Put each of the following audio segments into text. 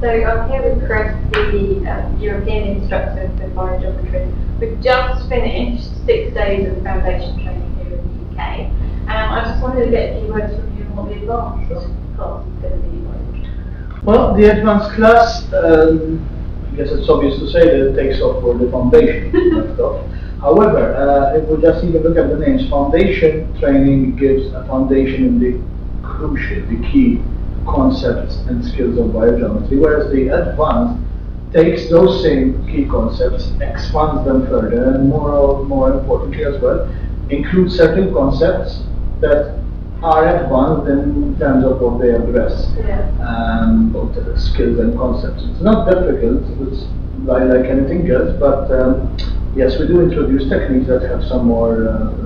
So I'm here with Kris, the European instructor for BioGeometry. We've just finished 6 days of foundation training here in the UK. I just wanted to get a few words from you on what the advanced class is going to be like. Well, the advanced class, I guess it's obvious to say that it takes off for the foundation stuff. However, if we just even look at the names, foundation training gives a foundation in the crucial, the key concepts and skills of biogeometry, whereas the advanced takes those same key concepts, expands them further, and more importantly as well, includes certain concepts that are advanced in terms of what they address, both the skills and concepts. It's not difficult, it's like anything else, but yes, we do introduce techniques that have some more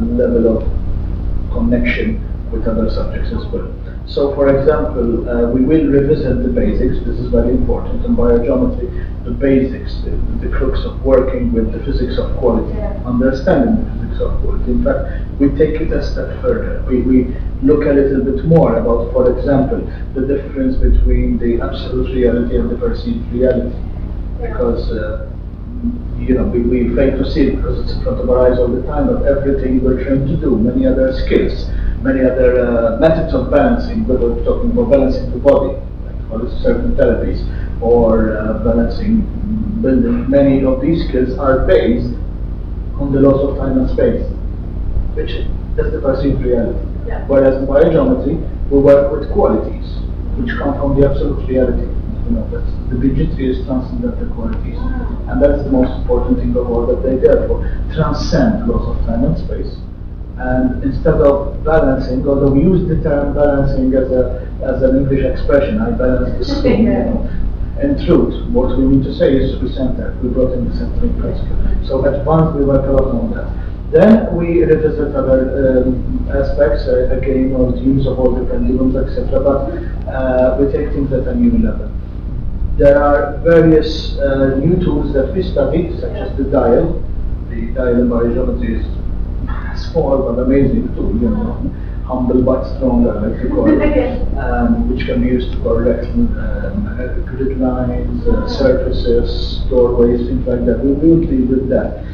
level of connection with other subjects as well. So, for example, we will revisit the basics. This is very important in biogeometry. The basics, the crux of working with the physics of quality, understanding the physics of quality. In fact, we take it a step further. We look a little bit more about, for example, the difference between the absolute reality and the perceived reality, because we fail to see it because it's in front of our eyes all the time. But everything we're trained to do, many other skills, many other methods of balancing, whether we're talking about balancing the body, like for certain therapies, or balancing building, many of these skills are based on the laws of time and space, which is the perceived reality. Whereas in biogeometry, we work with qualities, which come from the absolute reality. That's, the BioGeometry is transcendental qualities, and that's the most important thing of all, that they therefore transcend laws of time and space. And instead of balancing, although we use the term balancing as an English expression, I balance the spoon, in truth, what we need to say is to be centered. We brought in the centering principle. So at once we work a lot on that. Then we revisit other aspects, again, of the use of all the pendulums, etc. But we take things at a new level. There are various new tools that we study, such as the dial. The dial in biogeometry is small but amazing tool, humble but strong, I like to call it, which can be used to correct grid lines, surfaces, doorways, things like that. We will deal with that.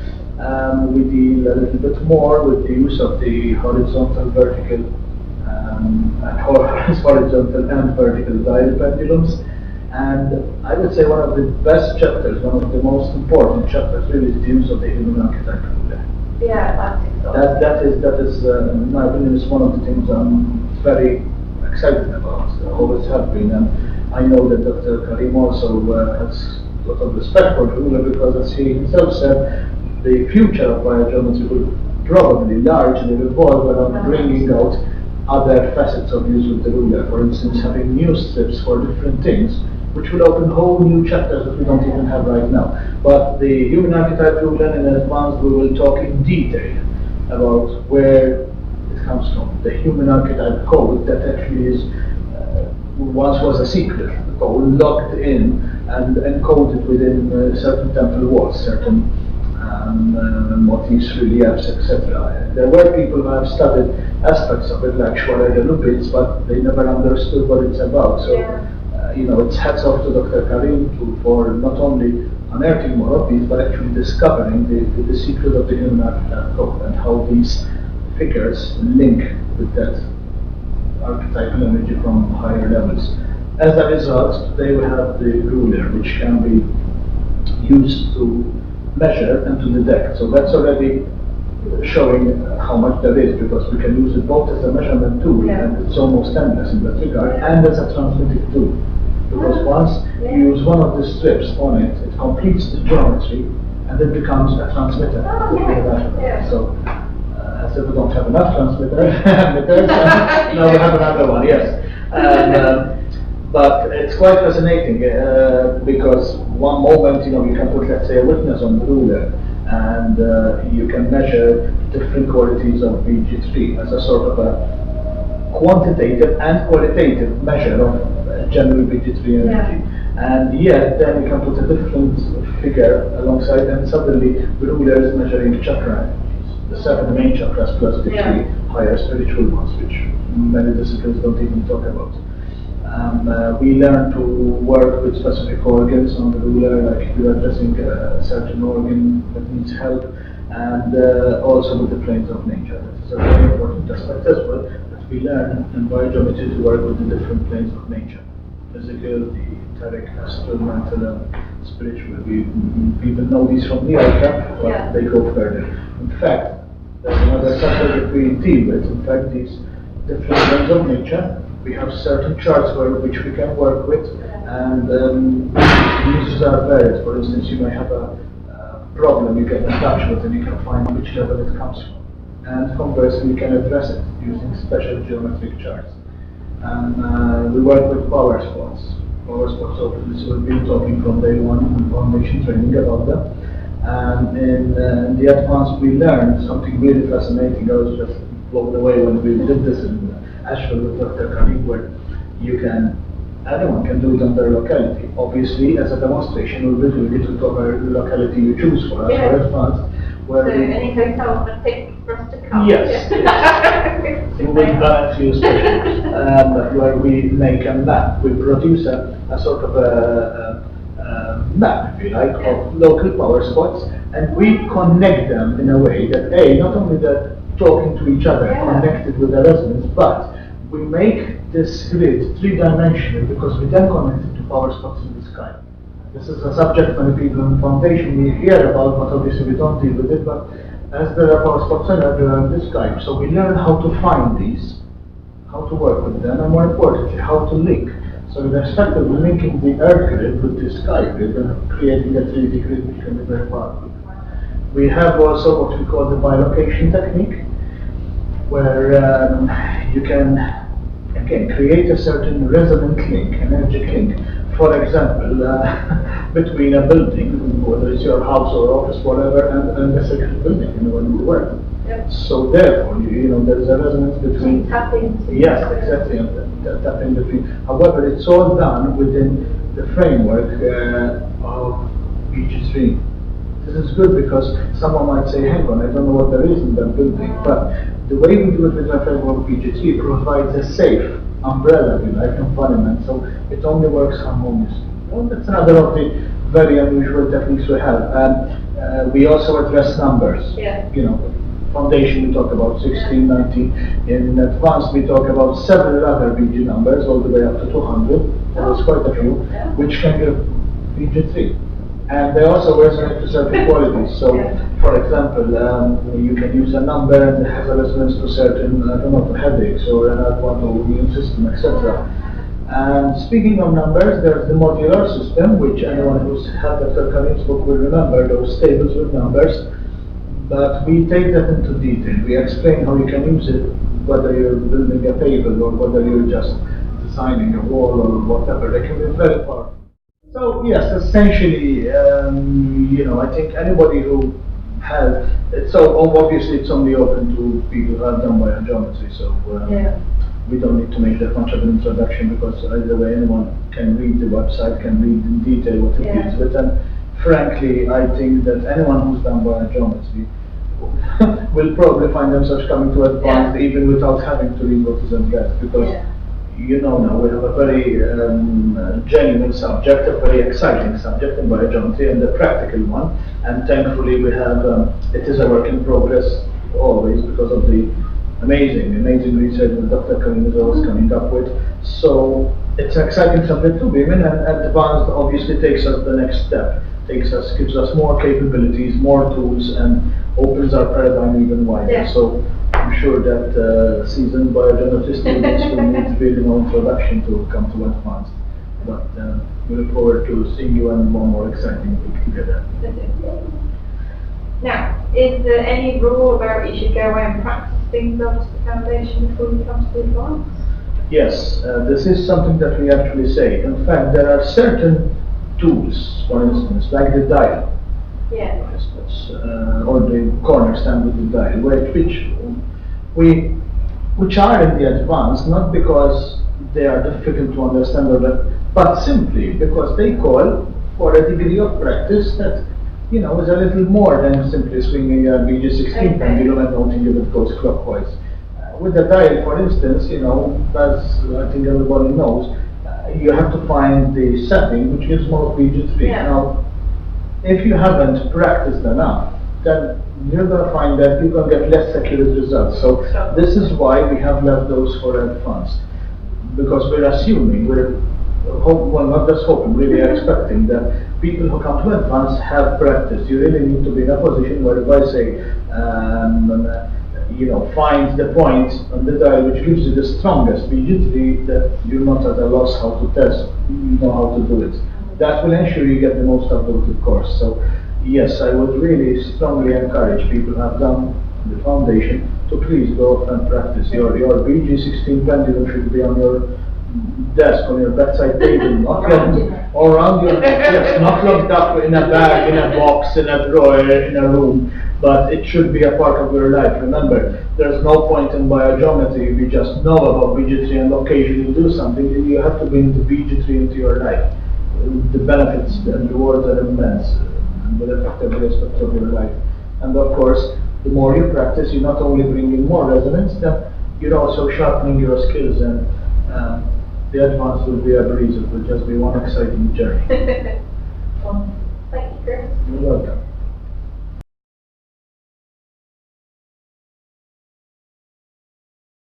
We deal a little bit more with the use of the horizontal, vertical, horizontal and vertical dial pendulums. And I would say one of the best chapters, one of the most important chapters, really is the use of the human archetype ruler. That is, in my opinion, is one of the things I'm very excited about. Always have been, and I know that Dr. Karim also has a lot of respect for the ruler, because, as he himself said, the future of biogeometry will probably largely revolve around bringing out other facets of use of the ruler. For instance, having new strips for different things, which will open whole new chapters that we don't even have right now. But the human archetype ruler, in advance, we will talk in detail about where it comes from. The human archetype code that actually is, once was a secret code, locked in and encoded within certain temple walls, certain motifs, reliefs, etc. There were people who have studied aspects of it, like Schwager Lupitz, but they never understood what it's about. So, it's hats off to Dr. Karim for not only unearthing more of these, but actually discovering the secret of the human archetype code and how these figures link with that archetypal energy from higher levels. As a result, they will have the ruler, which can be used to measure and to detect. So that's already showing how much there is, because we can use it both as a measurement tool, and it's almost endless in that regard, and as a transmitting tool. Because once you use one of the strips on it, it completes the geometry, and it becomes a transmitter. So, as if we don't have enough transmitters, now we have another one, yes. But it's quite fascinating, because one moment, you can put, let's say, a witness on the ruler, and you can measure different qualities of BG3 as a sort of a quantitative and qualitative measure of general BG3 energy. And yet, then you can put a different figure alongside, and suddenly the ruler is measuring chakra energies, the 7 main chakras plus the 3 higher spiritual ones, which many disciplines don't even talk about. We learn to work with specific organs on the ruler, like if you're addressing a certain organ that needs help, and also with the planes of nature. That is a very important aspect as well, that we learn in biogeometry to work with the different planes of nature. Physical, the etheric, astral, mental, and spiritual. People know these from the altar, but they go further. In fact, there's another subject that we deal with. In fact, these different planes of nature, we have certain charts which we can work with, and uses are varied. For instance, you may have a problem you get in touch with, and you can find which level it comes from. And conversely, you can address it using special geometric charts. And we work with power spots. Power spots, so this we've been talking from day one in foundation training about them. And in the advanced, we learned something really fascinating. I was just blown away when we did this in Asheville with Dr. Khalid, where anyone can do it on their locality. Obviously, as a demonstration, we'll be doing it to cover the locality you choose for us, for advanced. Where so any hotel would pick for us to come? Yes. We will balance you where we make a map. We produce a sort of a map, if you like, of local power spots, and we connect them in a way that, not only they're talking to each other, connected with the residents, but we make this grid three-dimensional because we then connect it to power spots in the sky. This is a subject many people in foundation we hear about, but obviously we don't deal with it. But as there are power spots in the sky, so we learn how to find these, how to work with them, and more importantly, how to link. So we're effectively linking the Earth grid with the sky grid and creating a 3D grid which can be very powerful. We have also what we call the bilocation technique, where you can, again, create a certain resonant link, energetic link. For example, between a building, whether it's your house or office, whatever, and a second building, when you work. Yep. So therefore, there's a resonance between. Tapping. Yes, exactly. Tapping between. However, it's all done within the framework of BG3. This is good because someone might say, hang on, I don't know what there is in that building, but the way we do it with the framework of BG3 provides a safe umbrella, if you like, embodiment, so it only works harmoniously. Well, that's another of the very unusual techniques we have. And we also address numbers. Yeah. Foundation we talk about 16, 19. In advanced we talk about several other BG numbers, all the way up to 200. There's quite a few, which can give BG3. And they also resonate to certain qualities. So, for example, you can use a number and it has a resonance to certain, to headaches or another one to immune system, etc. And speaking of numbers, there's the modular system, which anyone who's had Dr. Khalid's book will remember, those tables with numbers. But we take that into detail. We explain how you can use it, whether you're building a table or whether you're just designing a wall or whatever. They can be very powerful. So yes, essentially, I think anybody who has, obviously it's only open to people who have done biogeometry, so we don't need to make that much of an introduction because either way anyone can read the website, can read in detail what it deals with, and frankly I think that anyone who's done biogeometry will probably find themselves coming to advanced even without having to read what is in depth, because now we have a very genuine subject, a very exciting subject in biogeometry, and a practical one. And thankfully we have, it is a work in progress always because of the amazing research that Dr. Khalid is always coming up with. So it's an exciting subject to be in, and advanced obviously takes us the next step, gives us more capabilities, more tools, and opens our paradigm even wider. So I'm sure that seasoned biogeometry students will need really no introduction to come to advanced. But we look forward to seeing you and one more exciting week together. Now, is there any rule about you should go away and practice things up to the foundation before you come to the advanced? Yes, this is something that we actually say. In fact, there are certain tools, for instance, like the dial. Yeah. For instance, or the corner stand with the dial, which are in the advanced, not because they are difficult to understand but simply because they call for a degree of practice that is a little more than simply swinging a BG16 pendulum and noting if it goes clockwise. With the dial, for instance, as I think everybody knows, you have to find the setting which gives more BG3. Yeah. Now, if you haven't practiced enough, then you're going to find that you're going to get less accurate results. So this is why we have left those for advanced, because we're assuming, well, not just hoping, really expecting that people who come to advanced have practice. You really need to be in a position where if I say, find the point on the dial which gives you the strongest BG3, that you're not at a loss how to test, you know how to do it. That will ensure you get the most out of the course. So yes, I would really strongly encourage people who have done the foundation to please go and practice. Your BG16 pendulum should be on your desk, on your bedside table, not or around your yes, not locked up in a bag, in a box, in a drawer, in a room, but it should be a part of your life. Remember, there's no point in biogeometry if you just know about BG3 and occasionally do something. You have to bring the BG3 into your life. The benefits and rewards are immense and will affect every aspect of your life. And of course, the more you practice, you not only bring in more resonance, then you're also sharpening your skills, and the advance will be a breeze. It will just be one exciting journey. Well, thank you, Kris. You're welcome.